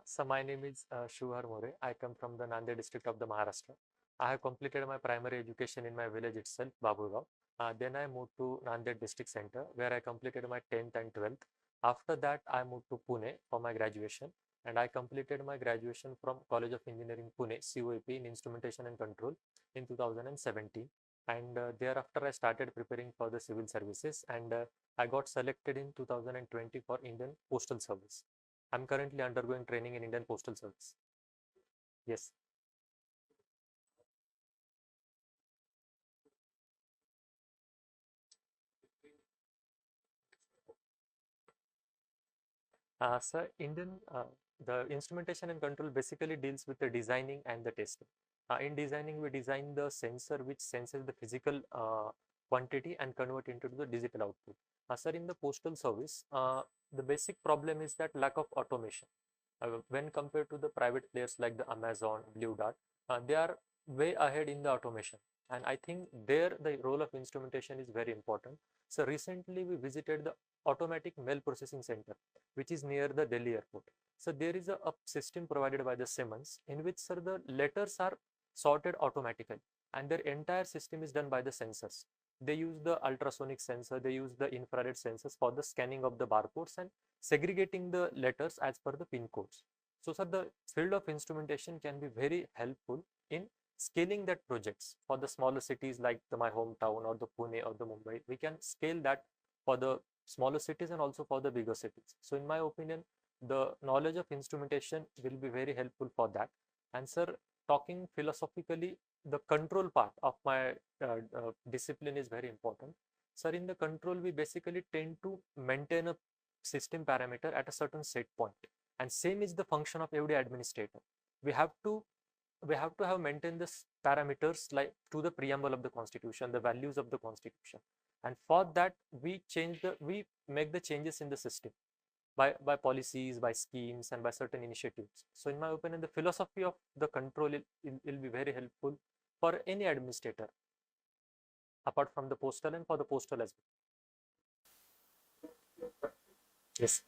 So my name is SHIVHAR. I come from the Nanded district of the Maharashtra. I have completed my primary education in my village itself, Babulgaon. Then I moved to Nanded district center where I completed my 10th and 12th. After that, I moved to Pune for my graduation and I completed my graduation from College of Engineering Pune, COEP in Instrumentation and Control in 2017. And thereafter, I started preparing for the civil services and I got selected in 2020 for Indian Postal Service. I'm currently undergoing training in Indian Postal Service. Yes. Sir, the instrumentation and control basically deals with the designing and the testing. In designing, we design the sensor which senses the physical quantity and convert into the digital output. Sir, in the postal service, the basic problem is that lack of automation. When compared to the private players like the Amazon, Blue Dart, they are way ahead in the automation. And I think there the role of instrumentation is very important. So recently we visited the automatic mail processing center, which is near the Delhi airport. So there is a system provided by the Siemens in which, sir, the letters are sorted automatically and their entire system is done by the sensors. They use the ultrasonic sensor, they use the infrared sensors for the scanning of the barcodes and segregating the letters as per the pin codes. So, sir, the field of instrumentation can be very helpful in scaling that projects for the smaller cities like my hometown or the Pune or the Mumbai. We can scale that for the smaller cities and also for the bigger cities. So in my opinion, the knowledge of instrumentation will be very helpful for that. And sir, talking philosophically, the control part of my discipline is very important. Sir, in the control, we basically tend to maintain a system parameter at a certain set point. And same is the function of every administrator. We have to have maintained this parameters like to the preamble of the constitution, the values of the constitution, and for that we make the changes in the system by policies, by schemes, and by certain initiatives. So in my opinion, the philosophy of the control will be very helpful for any administrator apart from the postal and for the postal as well. Yes.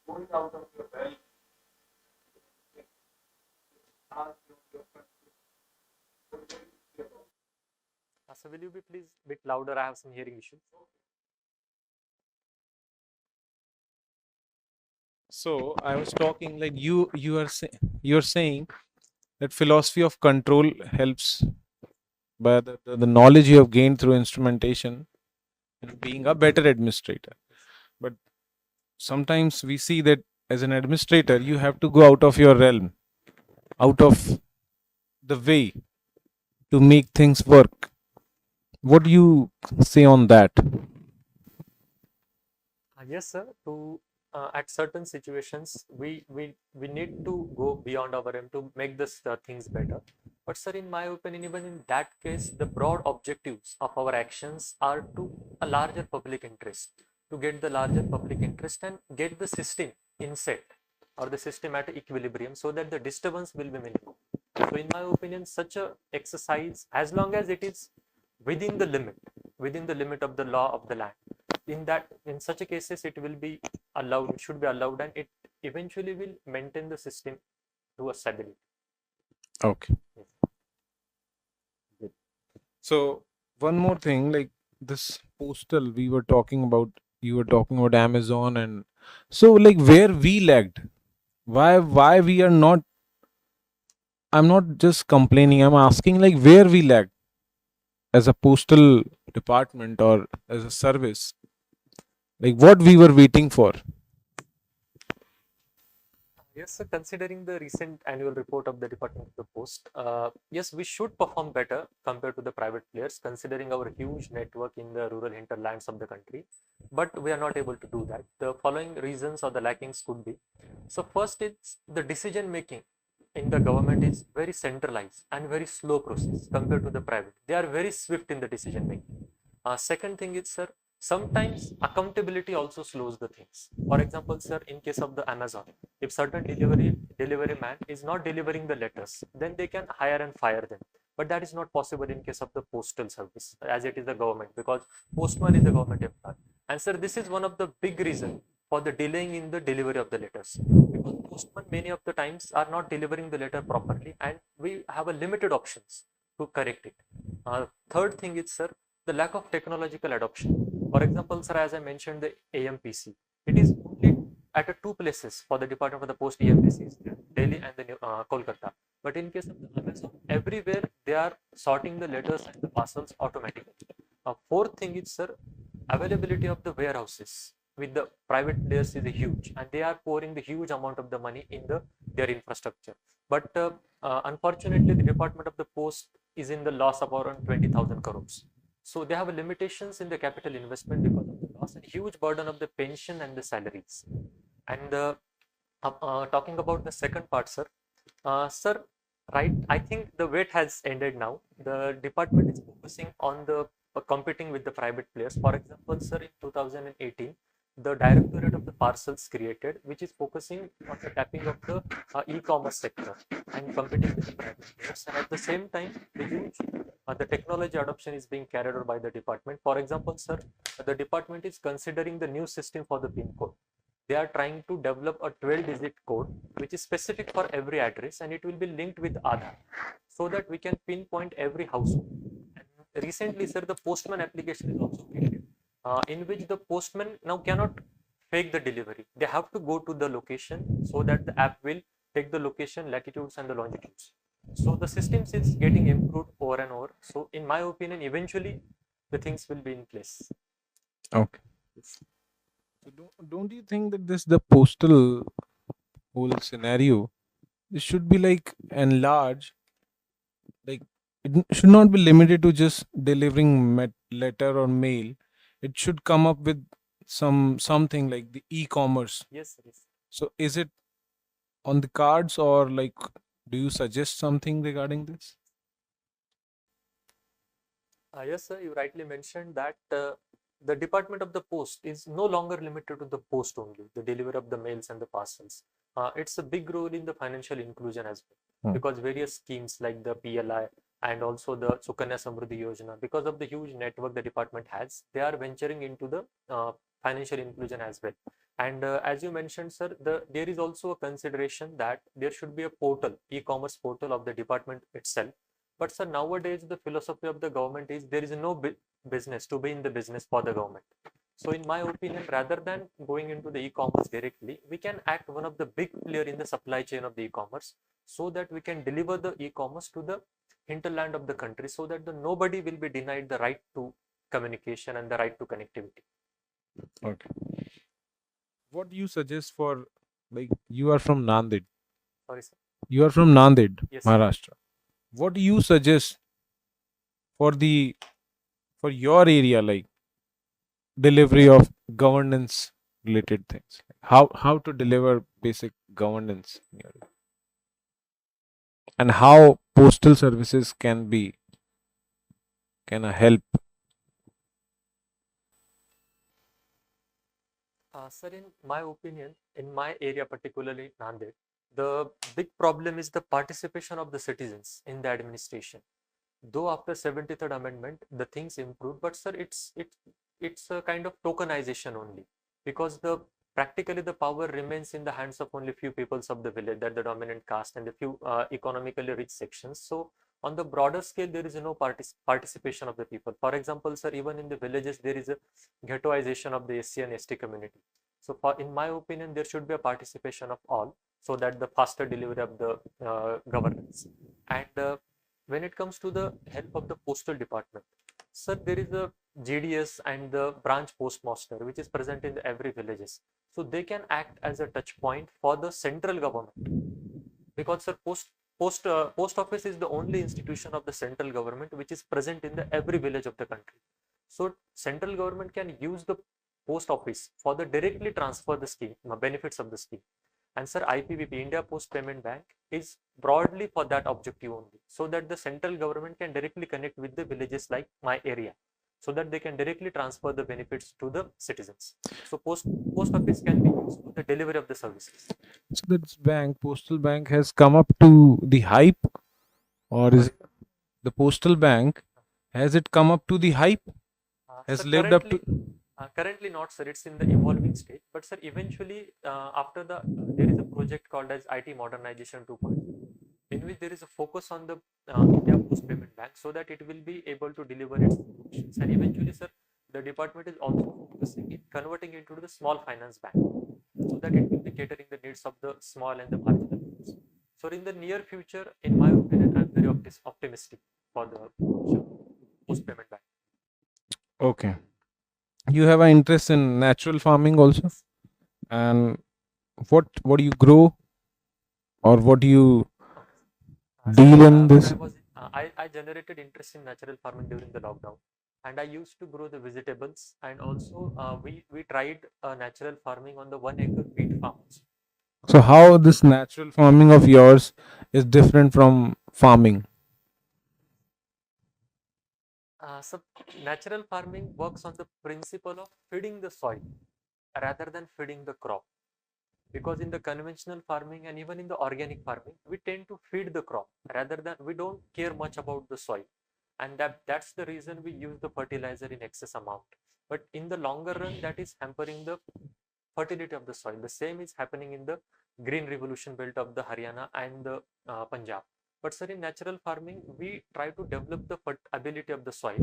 Going out of your well. So will you be please a bit louder? I have some hearing issues. So I was talking like you're saying that philosophy of control helps by the knowledge you have gained through instrumentation in being a better administrator. But sometimes we see that as an administrator, you have to go out of your realm, out of the way to make things work. What do you say on that? Yes, sir. To at certain situations, we need to go beyond our aim to make this things better. But sir, in my opinion, even in that case, the broad objectives of our actions are to a larger public interest, to get the larger public interest and get the system in set or the system at equilibrium so that the disturbance will be minimal. So in my opinion, such a exercise, as long as it is within the limit of the law of the land, in such a cases it will be allowed, it should be allowed, and it eventually will maintain the system to a stability. Okay. Yes. So one more thing, like this postal we were talking about, you were talking about Amazon, and so like where we lagged, why we are not. I'm not just complaining. I'm asking like where we lagged as a postal department or as a service, like what we were waiting for. Yes, so considering the recent annual report of the Department of the Post, yes, we should perform better compared to the private players, considering our huge network in the rural hinterlands of the country. But we are not able to do that. The following reasons or the lackings could be. So first, it's the decision making in the government is very centralized and very slow process compared to the private. They are very swift in the decision making. Second thing is, sir, sometimes accountability also slows the things. For example, sir, in case of the Amazon, if certain delivery man is not delivering the letters, then they can hire and fire them. but that is not possible in case of the postal service, as it is the government, because postman is the government employee. And sir, this is one of the big reason for the delaying in the delivery of the letters, because postman many of the times are not delivering the letter properly, and we have a limited options to correct it. Third thing is, sir, the lack of technological adoption. For example, sir, as I mentioned, the AMPC, it is only at two places for the Department of the Post AMPCs, Delhi and the Kolkata. But in case of the Amazon, everywhere they are sorting the letters and the parcels automatically. Fourth thing is, sir, availability of the warehouses with the private players is huge, and they are pouring the huge amount of the money in their infrastructure. But unfortunately, the Department of the Post is in the loss of around 20,000 crores. So they have limitations in the capital investment because of the loss and huge burden of the pension and the salaries. And talking about the second part, sir, sir, right? I think the wait has ended now. The department is focusing on the competing with the private players. For example, sir, in 2018, the Directorate of the Parcels created, which is focusing on the tapping of the e-commerce sector and competing with the private players. And at the same time, the technology adoption is being carried out by the department. For example, sir, the department is considering the new system for the PIN code. They are trying to develop a 12-digit code which is specific for every address, and it will be linked with Aadhaar so that we can pinpoint every household. And recently, sir, the postman application is also created, in which the postman now cannot fake the delivery. They have to go to the location so that the app will take the location, latitudes, and the longitudes. So the system is getting improved over and over. So in my opinion, eventually the things will be in place. Okay. So don't you think that the postal whole scenario, this should be like enlarged, like it should not be limited to just delivering letter or mail. It should come up with something like the e-commerce. Yes, yes. So is it on the cards, or like do you suggest something regarding this? Yes, sir, you rightly mentioned that the Department of the Post is no longer limited to the post only, the delivery of the mails and the parcels. It's a big role in the financial inclusion as well, because various schemes like the PLI and also the Sukanya Samruddhi Yojana, because of the huge network the department has, they are venturing into the financial inclusion as well. And as you mentioned, sir, there is also a consideration that there should be a portal, e-commerce portal of the department itself. But sir, nowadays the philosophy of the government is there is no business to be in the business for the government. So in my opinion, rather than going into the e-commerce directly, we can act one of the big player in the supply chain of the e-commerce, so that we can deliver the e-commerce to the hinterland of the country, so that nobody will be denied the right to communication and the right to connectivity. Okay. What do you suggest for, like, you are from Nanded? Sorry, sir. You are from Nanded, yes, Maharashtra. What do you suggest for your area, like delivery of governance related things? How to deliver basic governance in your area? And how postal services can help? Sir, in my opinion, in my area, particularly Nanded, the big problem is the participation of the citizens in the administration. Though after 73rd Amendment, the things improved, but sir, it's a kind of tokenization only, because practically the power remains in the hands of only few peoples of the village, that the dominant caste and the few economically rich sections. So on the broader scale, there is no participation of the people. For example, sir, even in the villages, there is a ghettoization of the SC and ST community. So in my opinion, there should be a participation of all, so that the faster delivery of the governance. And when it comes to the help of the postal department, sir, there is a GDS and the branch postmaster, which is present in every villages. So they can act as a touch point for the central government, because sir, post office is the only institution of the central government which is present in every village of the country. So central government can use the post office for the directly transfer the scheme, benefits of the scheme. And sir, IPPB, India Post Payment Bank, is broadly for that objective only, so that the central government can directly connect with the villages like my area, so that they can directly transfer the benefits to the citizens. So post office can be used for the delivery of the services. So this postal bank has come up to the hype, or is the postal bank, has it come up to the hype? Has So lived up to? currently not, sir. It's in the evolving stage. But sir, eventually, after there is a project called as IT Modernization 2.0, in which there is a focus on the India Post Payment Bank, so that it will be able to deliver its functions. And eventually, sir, the department is also focusing in converting it into the small finance bank, so that it will be catering the needs of the small and the marginal firms. So in the near future, in my opinion, I'm very optimistic for the post payment bank. Okay. You have an interest in natural farming also, Yes. and what do you grow, or what do you Okay. deal in When this? I was, I generated interest in natural farming during the lockdown, and I used to grow the vegetables, and also we tried natural farming on the 1 acre wheat farm also. So how this natural farming of yours is different from farming? So natural farming works on the principle of feeding the soil rather than feeding the crop. Because in the conventional farming and even in the organic farming, we tend to feed the crop rather than we don't care much about the soil. And that's the reason we use the fertilizer in excess amount. But in the longer run, that is hampering the fertility of the soil. The same is happening in the green revolution belt of the Haryana and the Punjab. But sir, in natural farming, we try to develop the ability of the soil,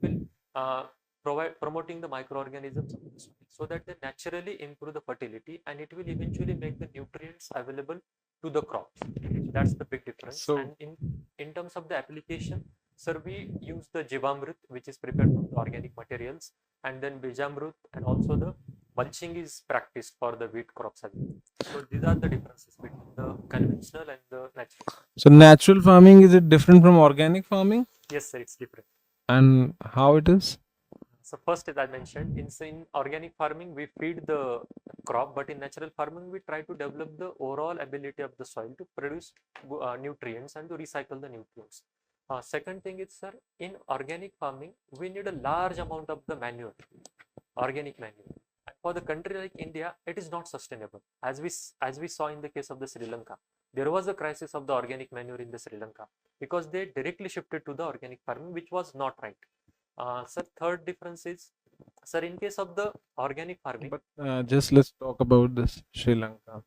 which will provide promoting the microorganisms of the soil, so that they naturally improve the fertility, and it will eventually make the nutrients available to the crops. So that's the big difference. And So in terms of the application, sir, we use the Jivamrut, which is prepared from the organic materials, and then Bijamrut, and also the mulching is practiced for the wheat crops as well. So these are the differences between the conventional and the natural. so natural farming, is it different from organic farming, Yes, sir, it's different. and how it is? So first, as I mentioned, in organic farming, we feed the crop, but in natural farming, we try to develop the overall ability of the soil to produce nutrients and to recycle the nutrients. Second thing is, sir, in organic farming, we need a large amount of the manure, organic manure. And for the country like India, it is not sustainable. As we saw in the case of the Sri Lanka, there was a crisis of the organic manure in the Sri Lanka because they directly shifted to the organic farming, which was not right. Sir, third difference is, sir, in case of the organic farming, But just let's talk about this Sri Lanka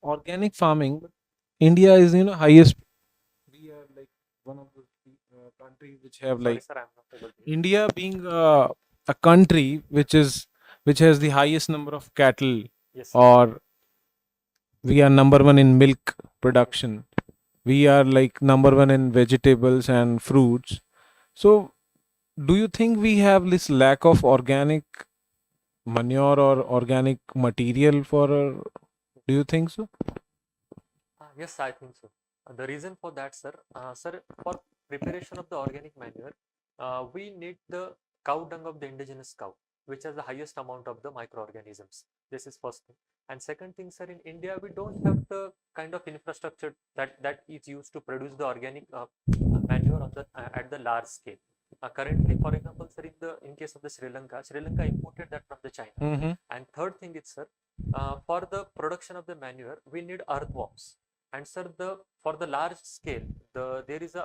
organic farming. India is highest. We are like one of the countries which have sorry, like sir, I'm not able to. India being a country which has the highest number of cattle, Yes, sir. or we are number one in milk production. We are like number one in vegetables and fruits. So, do you think we have this lack of organic manure or organic material for? Do you think so? Yes, I think so. The reason for that, sir, for preparation of the organic manure, we need the cow dung of the indigenous cow, which has the highest amount of the microorganisms. This is first thing. And second thing, sir, in India, we don't have the kind of infrastructure that is used to produce the organic manure on the at the large scale. Currently, for example, sir, in case of the Sri Lanka imported that from the China. Mm-hmm. And third thing is, sir, for the production of the manure, we need earthworms. And sir, for the large scale, there is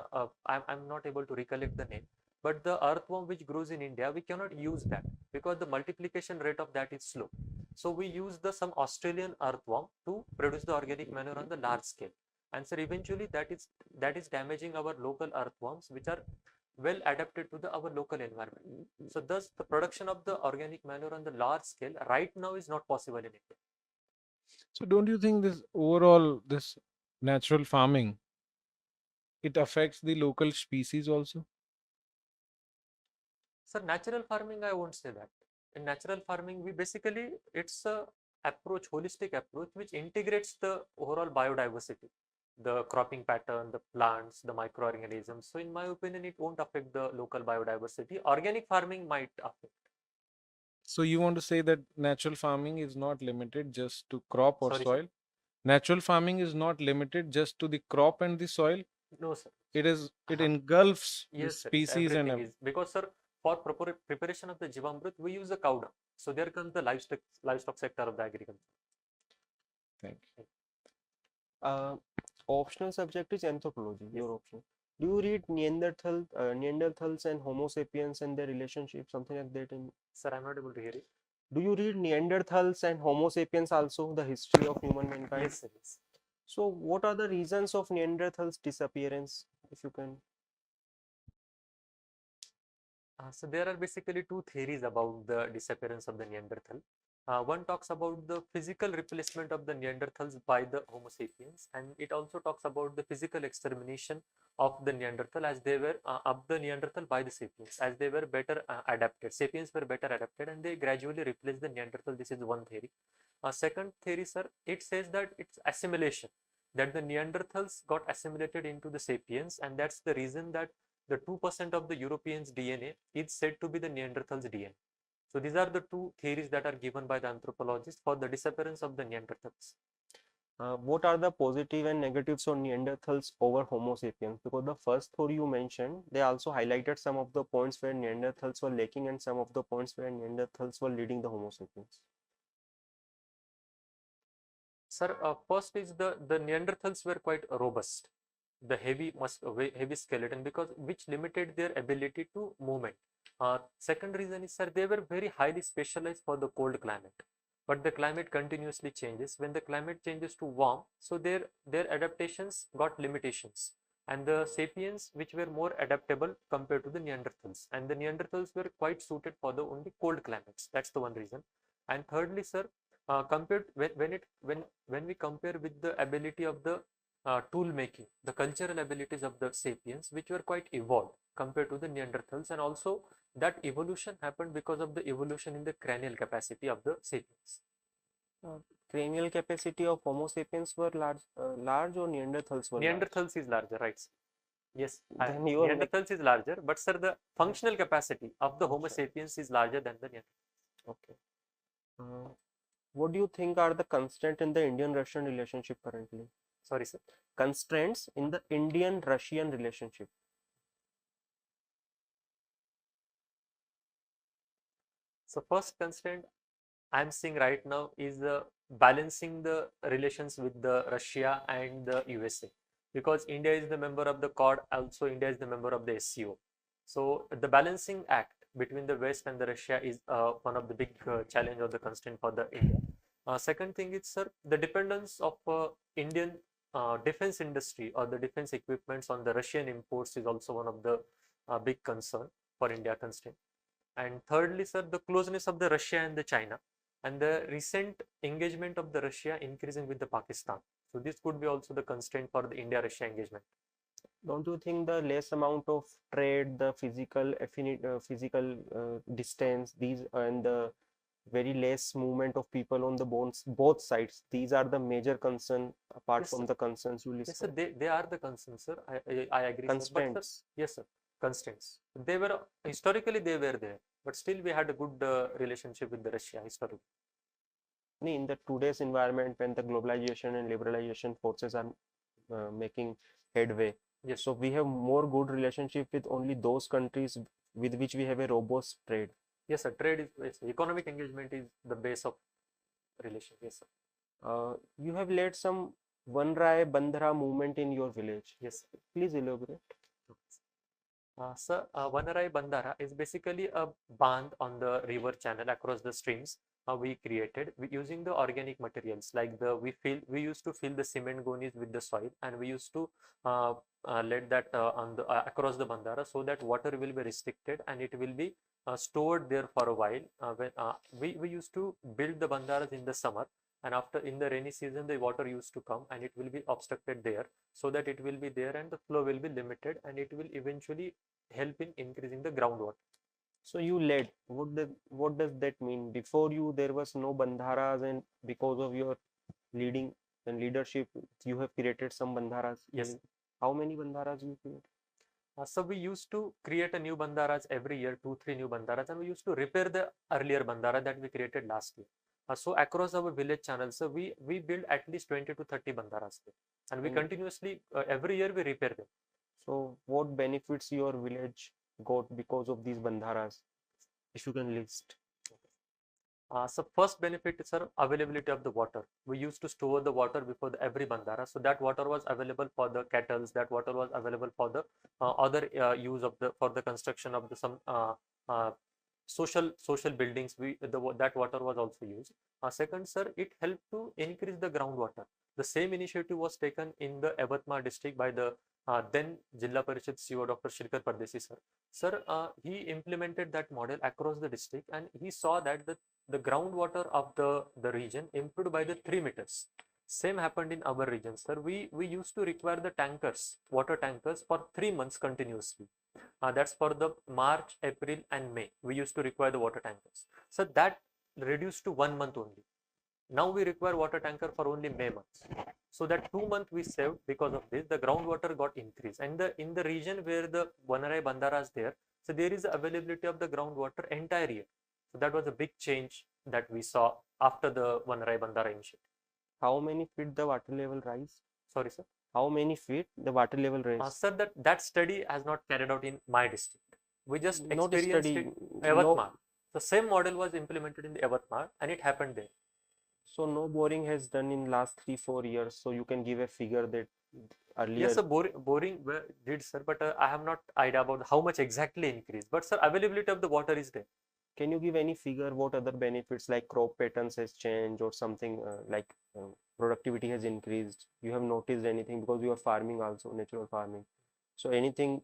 I'm not able to recollect the name, but the earthworm which grows in India, we cannot use that because the multiplication rate of that is slow. So we use the some Australian earthworm to produce the organic manure on the large scale. And sir, eventually that is damaging our local earthworms, which are well adapted to our local environment. So thus the production of the organic manure on the large scale right now is not possible in India. So, don't you think this overall this natural farming, it affects the local species also? Sir, natural farming, I won't say that. In natural farming, we basically, it's a approach, holistic approach, which integrates the overall biodiversity, the cropping pattern, the plants, the microorganisms. So in my opinion, it won't affect the local biodiversity. Organic farming might affect. So you want to say that natural farming is not limited just to crop or Sorry, sir. soil? Natural farming is not limited just to the crop and the soil. No, sir. It engulfs the Yes, sir. It's species and everything is because, sir, for preparation of the Jivamrut, we use the cow dung. So there comes the livestock sector of the agriculture. Thank you. Uh, Optional subject is anthropology, your option. Do you read Neanderthals and Homo sapiens and their relationship, something like that? In Sir, I'm not able to hear you. do you read Neanderthals and Homo sapiens also, the history of human mankind? Yes, sir. Yes. So, what are the reasons of Neanderthals' disappearance, if you can? So there are basically two theories about the disappearance of the Neanderthal. One talks about the physical replacement of the Neanderthals by the Homo sapiens, and it also talks about the physical extermination of the Neanderthal as they were of the Neanderthal by the sapiens, as they were better adapted. Sapiens were better adapted, and they gradually replaced the Neanderthal. This is one theory. Second theory, sir, it says that it's assimilation, that the Neanderthals got assimilated into the sapiens, and that's the reason that the 2% of the Europeans' DNA is said to be the Neanderthals' DNA. So these are the two theories that are given by the anthropologists for the disappearance of the Neanderthals. What are the positive and negatives on Neanderthals over Homo sapiens? Because the first theory you mentioned, they also highlighted some of the points where Neanderthals were lacking and some of the points where Neanderthals were leading the Homo sapiens. Sir, first is the Neanderthals were quite robust, the heavy skeleton, because which limited their ability to movement. Second reason is, sir, they were very highly specialized for the cold climate, but the climate continuously changes. When the climate changes to warm, so their adaptations got limitations, and the sapiens which were more adaptable compared to the Neanderthals, and the Neanderthals were quite suited for the only cold climates. That's the one reason. And thirdly, sir, compared when we compare with the ability of the tool making, the cultural abilities of the sapiens, which were quite evolved compared to the Neanderthals, and also that evolution happened because of the evolution in the cranial capacity of the sapiens. Cranial capacity of Homo sapiens were large or Neanderthals were large? Neanderthals is larger, right? Yes, Then you are Neanderthals is larger, but sir, the functional capacity of the Homo sapiens is larger than the Neanderthals. okay. What do you think are the constraints in the Indian-Russian relationship currently? Sorry, sir. Constraints in the Indian-Russian relationship. So first constraint I'm seeing right now is balancing the relations with the Russia and the USA, because India is the member of the Quad, also India is the member of the SCO. So the balancing act between the West and the Russia is one of the big challenge or the constraint for the India. Second thing is, sir, the dependence of Indian defense industry or the defense equipments on the Russian imports is also one of the big concern for India constraint. And thirdly, sir, the closeness of the Russia and the China, and the recent engagement of the Russia increasing with the Pakistan. So this could be also the constraint for the India-Russia engagement. Don't you think the less amount of trade, the physical distance, these and the very less movement of people on the both sides, these are the major concern apart Yes, from sir. the concerns you Yes, sir. listed? They are the concerns, sir. I agree, sir. But sir, Constraints. yes, sir. Constraints. They were historically they were there, but still we had a good relationship with the Russia historically. In the today's environment when the globalization and liberalization forces are making headway, Yes. so we have more good relationship with only those countries with which we have a robust trade. Yes, sir. Trade is yes, economic engagement is the base of relation. Yes, sir. You have led some Vanrai Bandhara movement in your village. Yes. Please elaborate. Sir, Vanarai Bandara is basically a band on the river channel across the streams we created using the organic materials like we used to fill the cement gonis with the soil, and we used to let that on the across the bandara, so that water will be restricted and it will be stored there for a while. We used to build the bandaras in the summer, and after in the rainy season the water used to come and it will be obstructed there, so that it will be there and the flow will be limited, and it will eventually help in increasing the groundwater. So you led. What does that mean? Before you, there was no bandharas, and because of your leading and leadership, you have created some bandharas. Yes. How many bandharas you create? So we used to create a new bandaras every year, 2-3 new bandaras, and we used to repair the earlier bandara that we created last year. So across our village channels, so we build at least 20 to 30 bandaras there, and we continuously every year we repair them. So what benefits your village got because of these bandharas? If you can list. So first benefit is, sir, availability of the water. We used to store the water before every bandara, so that water was available for the kettles. That water was available for the other use of the for the construction of the some uh, social buildings. That water was also used. Second, sir, it helped to increase the groundwater. The same initiative was taken in the Yavatmal district by the then Jilla Parishad CEO Dr. Shirkar Pardesi sir. Sir, he implemented that model across the district, and he saw that the groundwater of the region improved by the 3 meters. Same happened in our region, sir. We used to require the tankers, water tankers, for 3 months continuously. That's for the March, April, and May. We used to require the water tankers. So that reduced to 1 month only. Now we require water tanker for only May months. So that 2 months we saved because of this. The groundwater got increased, and in the region where the Vanarai Bandara is there, so there is availability of the groundwater entire year. So that was a big change that we saw after the Vanarai Bandara initiative. How many feet the water level rise? Sorry, sir. How many feet the water level rise? Sir, that study has not carried out in my district. We just Not experienced study, it in no, Yavatmal. The same model was implemented in the Yavatmal, and it happened there. so no boring has done in last 3-4 years. So you can give a figure that earlier. Yes, sir, boring did, sir, but I have not idea about how much exactly increased. But sir, availability of the water is there. Can you give any figure what other benefits like crop patterns has changed or something like productivity has increased? You have noticed anything because you are farming also, natural farming. So anything,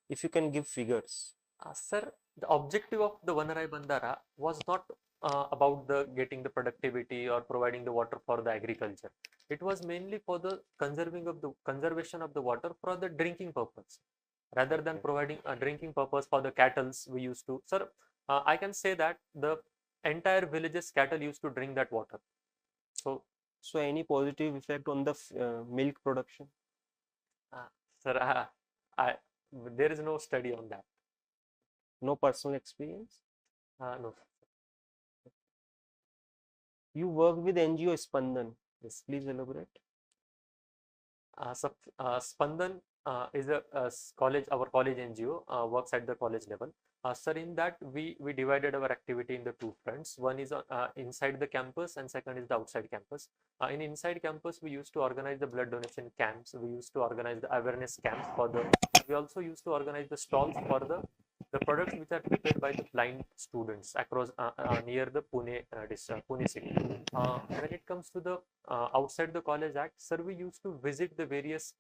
if you can give figures. Sir, the objective of the Vanarai Bandara was not about the getting the productivity or providing the water for the agriculture. It was mainly for the conservation of the water for the drinking purpose, rather than providing a drinking purpose for the cattles. We used to, sir, I can say that the entire village's cattle used to drink that water. So any positive effect on the milk production? Sir, there is no study on that. No personal experience? No. You work with NGO Spandan. Yes. Please elaborate. Spandan is our college NGO, works at the college level. Sir, in that we divided our activity in the two fronts. One is inside the campus, and second is the outside campus. In inside campus, we used to organize the blood donation camps. We used to organize the awareness camps for the. We also used to organize the stalls for the products which are prepared by the blind students across near the Pune city. When it comes to the outside the college act, sir, we used to visit the various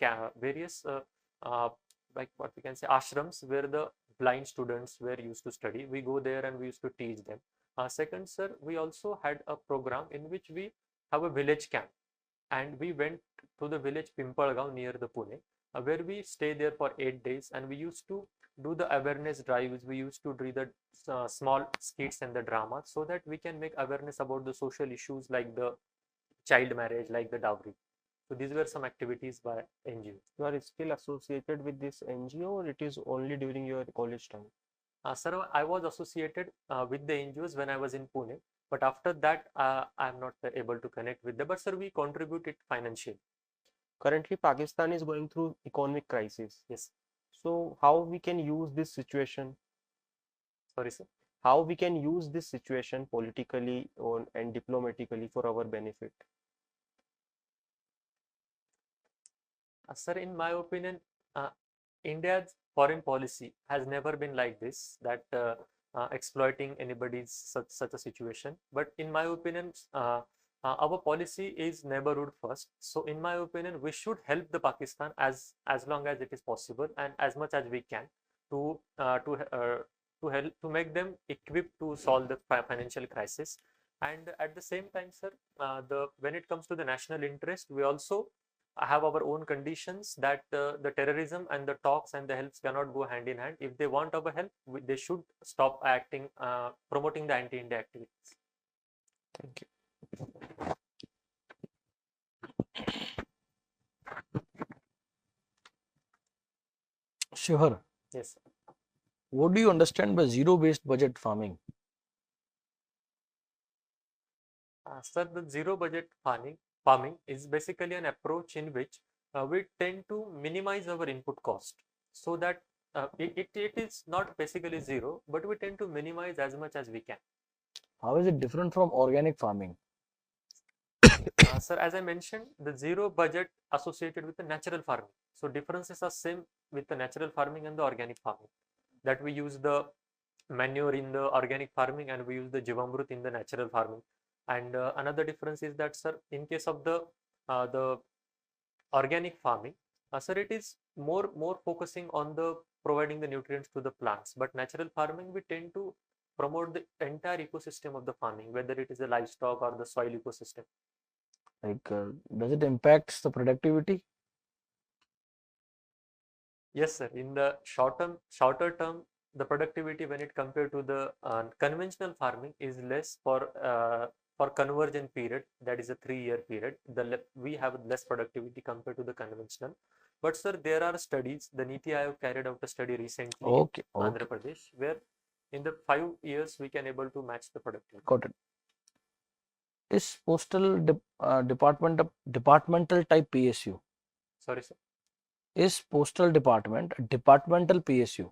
like what we can say ashrams where the blind students were used to study. We go there and we used to teach them. Second, sir, we also had a program in which we have a village camp, and we went to the village Pimpalgaon near the Pune, where we stay there for 8 days, and we used to do the awareness drives. We used to do the small skits and the dramas, so that we can make awareness about the social issues like the child marriage, like the dowry. So these were some activities by NGO. You are still associated with this NGO, or it is only during your college time? Sir, I was associated with the NGOs when I was in Pune, but after that, I am not able to connect with them. But sir, we contribute it financially. Currently, Pakistan is going through economic crisis. Yes. So how we can use this situation? Sorry, sir. How we can use this situation politically and diplomatically for our benefit? Sir, in my opinion, India's foreign policy has never been like this, that exploiting anybody's such a situation. But in my opinion, our policy is neighborhood first. So in my opinion, we should help the Pakistan as long as it is possible and as much as we can to help to make them equipped to solve the financial crisis. And at the same time, sir, when it comes to the national interest, we also have our own conditions that the terrorism and the talks and the helps cannot go hand in hand. If they want our help, they should stop acting, promoting the anti-India activities. Thank you. Shivhar, Yes. what do you understand by zero-based budget farming? Sir, the zero budget farming is basically an approach in which we tend to minimize our input cost, so that it is not basically zero, but we tend to minimize as much as we can. How is it different from organic farming? Sir, as I mentioned, the zero budget associated with the natural farming. So differences are same with the natural farming and the organic farming. That we use the manure in the organic farming and we use the jivamrut in the natural farming. And another difference is that, sir, in case of the organic farming, sir, it is more focusing on the providing the nutrients to the plants. But natural farming, we tend to promote the entire ecosystem of the farming, whether it is the livestock or the soil ecosystem. Like, does it impact the productivity? Yes, sir. In the shorter term, the productivity when it compared to the conventional farming is less for conversion period. That is a 3-year period. We have less productivity compared to the conventional. But sir, there are studies. The Niti Aayog carried out a study recently Okay, in Andhra okay, Pradesh, where in the 5 years we can able to match the productivity. got it. Is departmental type PSU? Sorry, sir. Is postal department a departmental PSU?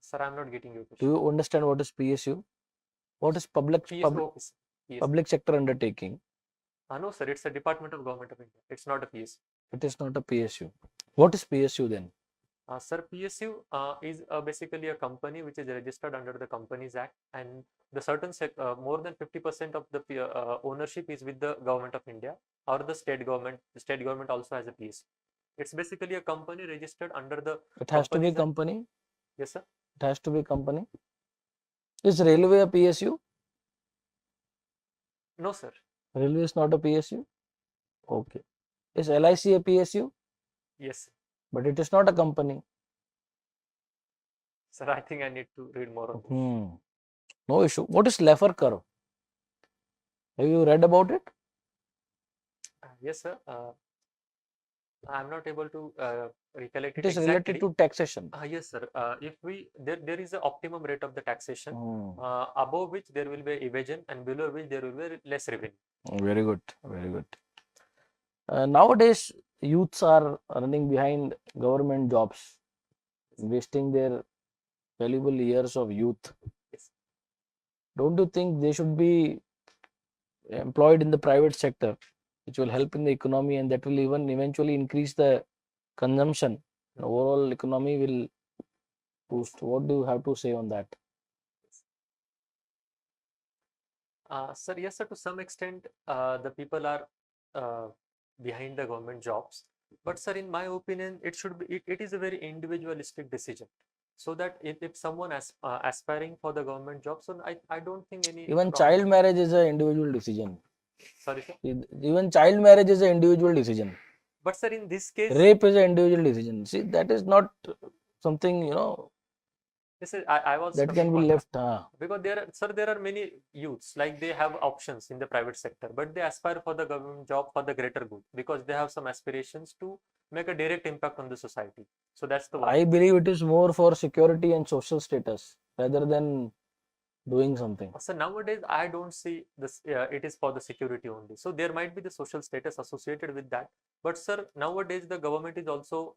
Sir, I'm not getting your Do question. you understand what is PSU? What is public PSO office. Yes. public sector undertaking? No, sir. It's a Department of Government of India. It's not a PSO. It is not a PSU. What is PSU then? Sir, PSU is basically a company which is registered under the Companies Act, and the more than 50% of the ownership is with the Government of India or the state government. The state government also has a PSU. It's basically a company registered under the It has to be Companies Act. company. Yes, sir. It has to be company. Is railway a PSU? No, sir. Railway is not a PSU. Okay. Is LIC a PSU? Yes, But it is not a company. sir. I think I need to read more on this. No issue. What is Laffer curve? Have you read about it? Yes, sir. I'm not able to recollect It it is related exactly. to taxation. Yes, sir. If there is a optimum rate of the taxation, above which there will be evasion and below which there will be less revenue. Very good. Very good. Nowadays, youths are running behind government jobs, wasting their valuable years of youth. Yes. Don't you think they should be employed in the private sector, which will help in the economy and that will even eventually increase the consumption? The overall economy will boost. What do you have to say on that? Sir, yes, sir. To some extent, the people are behind the government jobs. But sir, in my opinion, it is a very individualistic decision. So that if someone aspiring for the government job, so I don't think any Even child marriage is an individual decision. Sorry, sir. Even child marriage is an individual decision. But sir, in this case, Rape is an individual decision. See, that is not something, Yes, sir, I was that coming can be on left. because there are many youths like they have options in the private sector, but they aspire for the government job for the greater good because they have some aspirations to make a direct impact on the society. So that's the one. I believe it is more for security and social status rather than doing something. So nowadays, I don't see this. It is for the security only. So there might be the social status associated with that. But sir, nowadays the government is also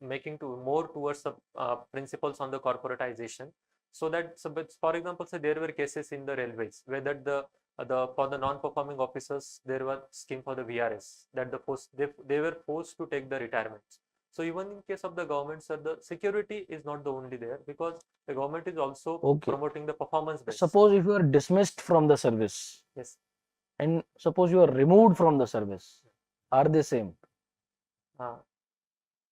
making to more towards the principles on the corporatization. So that, but for example, so there were cases in the railways where that the for the non-performing officers there was scheme for the VRS that they were forced to take the retirements. So even in case of the government, sir, the security is not the only there because the government is also promoting the performance based. Suppose if you are dismissed from the service. Yes. And suppose you are removed from the service. Are they same?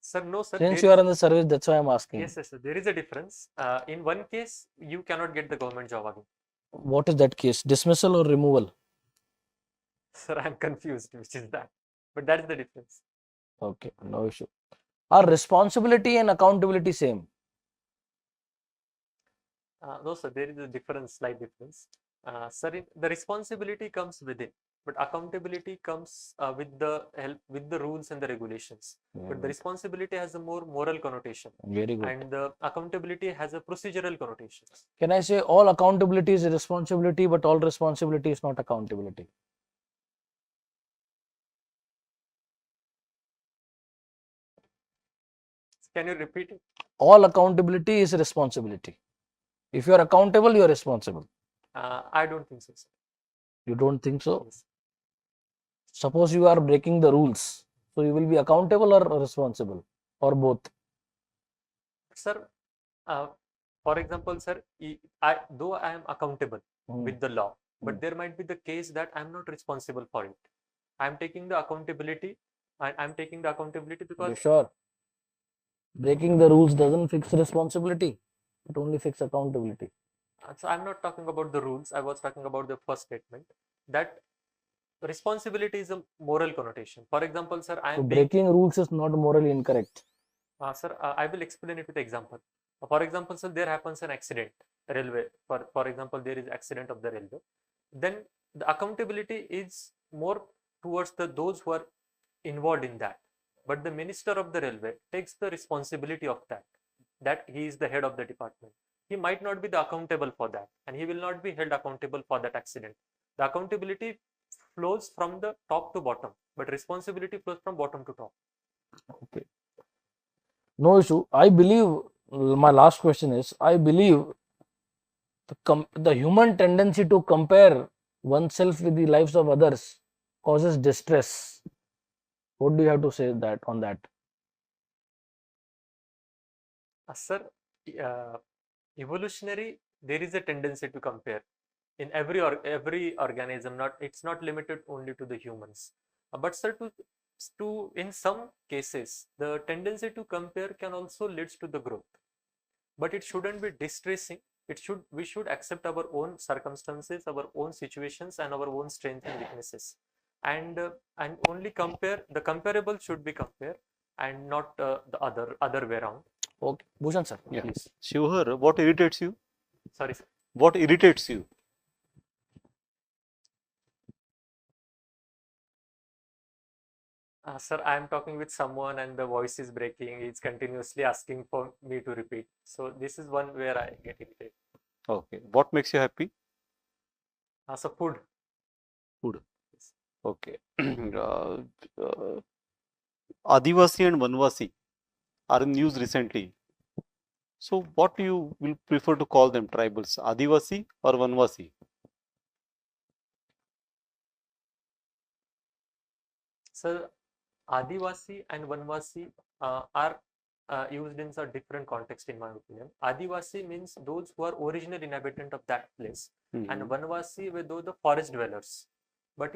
Sir, no, sir. Since you are in the service, that's why I'm asking. Yes, yes, sir. There is a difference. In one case, you cannot get the government job again. What is that case? Dismissal or removal? Sir, I'm confused. Which is that? But that is the difference. Okay, no issue. Are responsibility and accountability same? No, sir. There is a difference, slight difference. Sir, the responsibility comes within, but accountability comes with the rules and the regulations. But the responsibility has a more moral connotation. Very good. And the accountability has a procedural connotation. Can I say all accountability is a responsibility, but all responsibility is not accountability? Can you repeat it? All accountability is responsibility. If you are accountable, you are responsible. I don't think so, sir. You don't think so? Yes. Suppose you are breaking the rules, so you will be accountable or responsible, or both? Sir, for example, sir, though I am accountable with the law, but there might be the case that I'm not responsible for it. I'm taking the accountability, and I'm taking the accountability You because sure? Breaking the rules doesn't fix responsibility. It only fixes accountability. so I'm not talking about the rules. I was talking about the first statement that responsibility is a moral connotation. For example, sir, I So am paying. breaking rules is not morally incorrect. Sir, I will explain it with example. For example, sir, there happens an accident, railway. For example, there is accident of the railway. Then the accountability is more towards those who are involved in that. But the minister of the railway takes the responsibility of that. That he is the head of the department. He might not be the accountable for that, and he will not be held accountable for that accident. The accountability flows from the top to bottom, but responsibility flows from bottom to top. Okay. No issue. I believe, my last question is, I believe the human tendency to compare oneself with the lives of others causes distress. What do you have to say that on that? Sir, evolutionary, there is a tendency to compare in every organism. It's not limited only to the humans. But sir, to in some cases, the tendency to compare can also leads to the growth. But it shouldn't be distressing. We should accept our own circumstances, our own situations, and our own strengths and weaknesses, and only compare. The comparable should be compared, and not the other way around. Okay, Bhushan sir, Yeah. please. Shivhar, what irritates you? Sorry, sir. What irritates you? Sir, I am talking with someone and the voice is breaking. It's continuously asking for me to repeat. So this is one where I get irritated. Okay. What makes you happy? So food. Food. Okay. Adivasi and Vanvasi are in news recently. So what you will prefer to call them, tribals? Adivasi or Vanvasi? So Adivasi and Vanvasi are used in a different context, in my opinion. Adivasi means those who are original inhabitant of that place, and Vanvasi were those the forest dwellers. But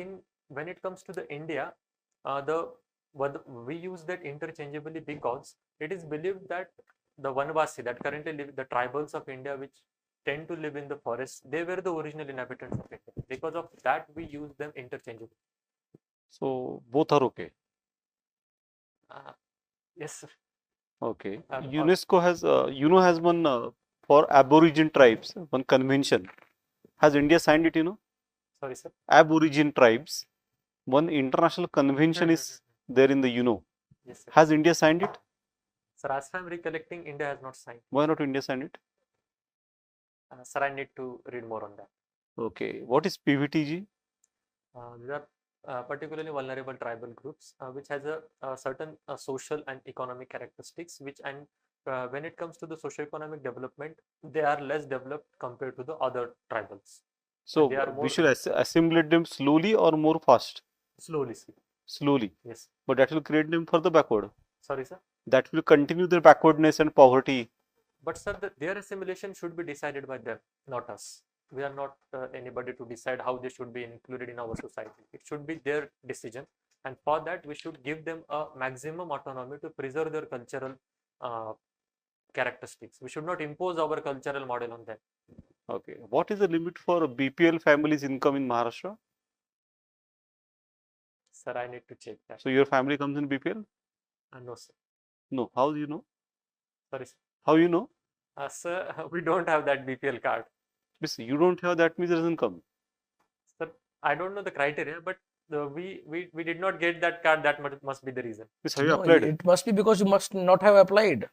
when it comes to the India, we use that interchangeably because it is believed that the Vanvasi that currently live, the tribals of India which tend to live in the forest, they were the original inhabitants of India. Because of that, we use them interchangeably. So both are okay. Yes, sir. Okay. Or- UNESCO has, has one for Aborigine tribes, one convention. Has India signed it, Sorry, sir. Aborigine tribes, one international convention is there in the UNO. Yes, sir. Has India signed it? Sir, as far as I'm recollecting, India has not signed. Why not India signed it? Sir, I need to read more on that. Okay. What is PVTG? These are particularly vulnerable tribal groups, which has a certain social and economic characteristics, and when it comes to the socio-economic development, they are less developed compared to the other tribals. So they are we more should assimilate them slowly or more fast? slowly. Slowly. Yes. But that will create them further backward. Sorry, sir. That will continue their backwardness and poverty. But sir, their assimilation should be decided by them, not us. We are not anybody to decide how they should be included in our society. It should be their decision, and for that we should give them a maximum autonomy to preserve their cultural characteristics. We should not impose our cultural model on them. Okay. What is the limit for BPL families' income in Maharashtra? Sir, I need to check that. So your family comes in BPL? No, sir. No. How do you know? Sorry, sir. How you know? Sir, we don't have that BPL card. Miss, you don't have, that means it doesn't come. Sir, I don't know the criteria, but we did not get that card. That must be the reason. Miss, have you No, applied? it must be because you must not have applied.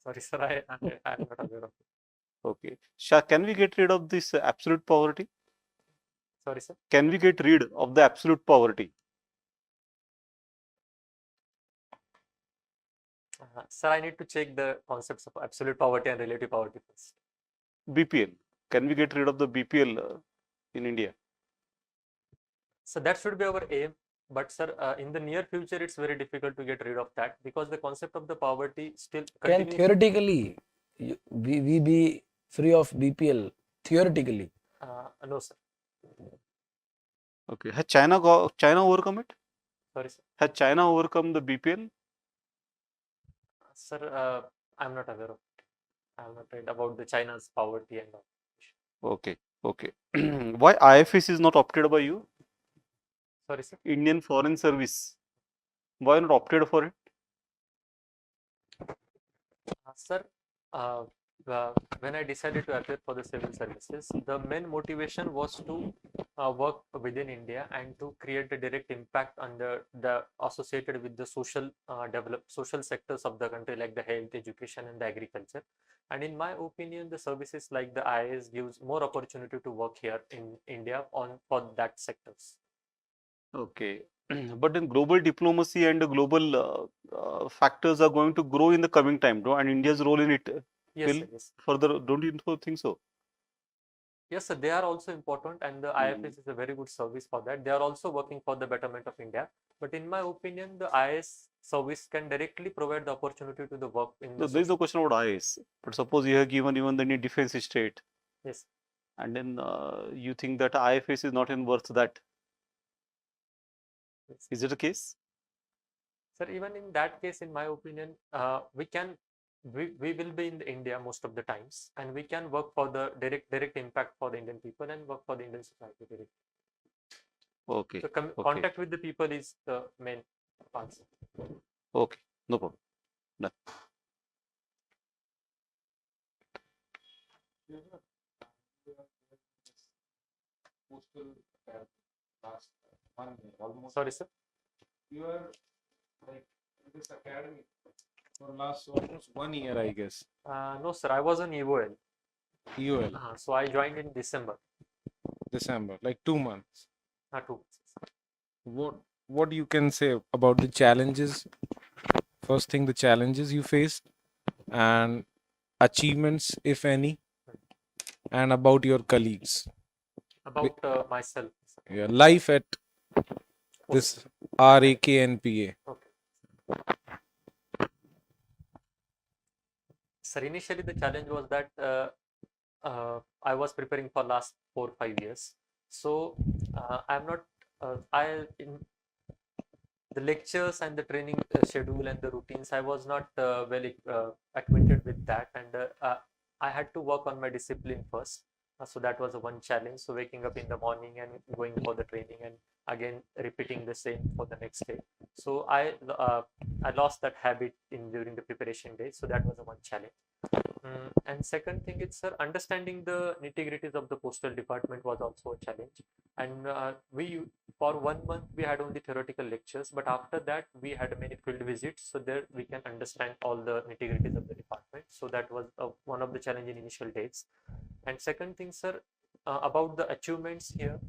Sorry, sir, I am not aware of it. Okay. Can we get rid of this absolute poverty? Sorry, sir. Can we get rid of the absolute poverty? Sir, I need to check the concepts of absolute poverty and relative poverty first. BPL. Can we get rid of the BPL in India? So that should be our aim. But sir, in the near future, it's very difficult to get rid of that because the concept of the poverty still Can continues. theoretically we be free of BPL? Theoretically. No, sir. Okay. Has China overcome it? Sorry, sir. Has China overcome the BPL? Sir, I'm not aware of it. I'm not read about the China's poverty and all. Okay. Okay. Why IFS is not opted by you? Sorry, sir. Indian Foreign Service. Why not opted for it? Sir, uh, when I decided to appear for the civil services, the main motivation was to work within India and to create a direct impact on the associated with the social sectors of the country, like the health, education, and the agriculture. And in my opinion, the services like the IAS gives more opportunity to work here in India for that sectors. Okay. But then global diplomacy and the global factors are going to grow in the coming time, no? And India's role in it Yes, will sir, yes. further. Don't you think so? Yes, sir, they are also important, and the IFS is a very good service for that. They are also working for the betterment of India. But in my opinion, the IAS service can directly provide the opportunity to the work in the There is no question about IAS. But suppose you have given even the defense state, Yes. and then you think that IFS is not in worth that. Yes. Is it the case? Sir, even in that case, in my opinion, we will be in India most of the times, and we can work for the direct impact for the Indian people and work for the Indian society directly. Okay. So Okay. contact with the people is the main answer. Okay. No problem. Done. Sorry, sir. You are like in this academy for last almost 1 year, I guess. No, sir. I was on EOL. EOL, So I joined in December. December, like 2 months. 2 months. What you can say about the challenges? First thing, the challenges you faced, and achievements, if any, and about your colleagues. About myself. Your life at this RAKNPA. Okay. Sir, initially the challenge was that I was preparing for last 4-5 years. So I'm not in the lectures and the training schedule and the routines. I was not well acquainted with that, and I had to work on my discipline first. So that was one challenge. So waking up in the morning and going for the training and again repeating the same for the next day. So I lost that habit during the preparation days. So that was one challenge. And second thing is, sir, understanding the nitty-gritties of the postal department was also a challenge. And for 1 month we had only theoretical lectures, but after that we had many field visits, so there we can understand all the nitty-gritties of the department. So that was one of the challenging initial days. And second thing, sir, about the achievements here.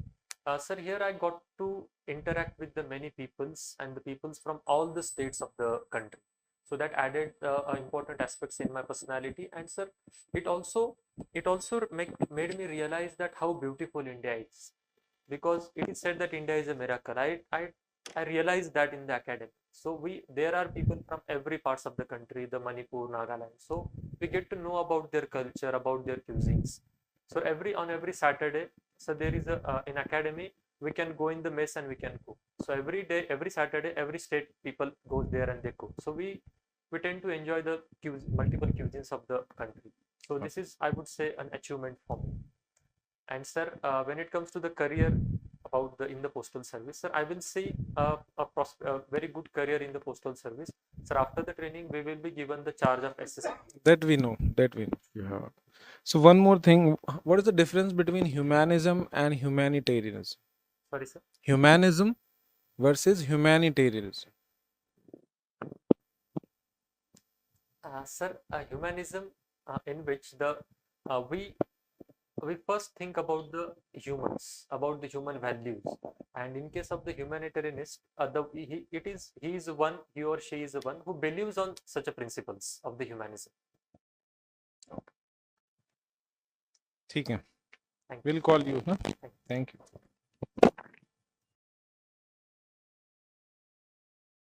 Sir, here I got to interact with the many peoples and the peoples from all the states of the country. So that added important aspects in my personality. And sir, it also made me realize that how beautiful India is, because it is said that India is a miracle. I realized that in the academy. So there are people from every parts of the country, the Manipur, Nagaland. So we get to know about their culture, about their cuisines. So on every Saturday, so there is in academy we can go in the mess and we can cook. So every day, every Saturday, every state people go there and they cook. So we tend to enjoy the multiple cuisines of the country. So this is, I would say, an achievement for me. And sir, when it comes to the career in the postal service, sir, I will see a very good career in the postal service. Sir, after the training, we will be given the charge of SSC. That we know. Yeah. So one more thing, what is the difference between humanism and humanitarianism? Sorry, sir. Humanism versus humanitarianism. Sir, humanism in which we we first think about the humans, about the human values. And in case of the humanitarianist, he or she is the one who believes on such a principles of the humanism. ठीक है. Thank you. We'll call you. Huh? Thank you. Thank you.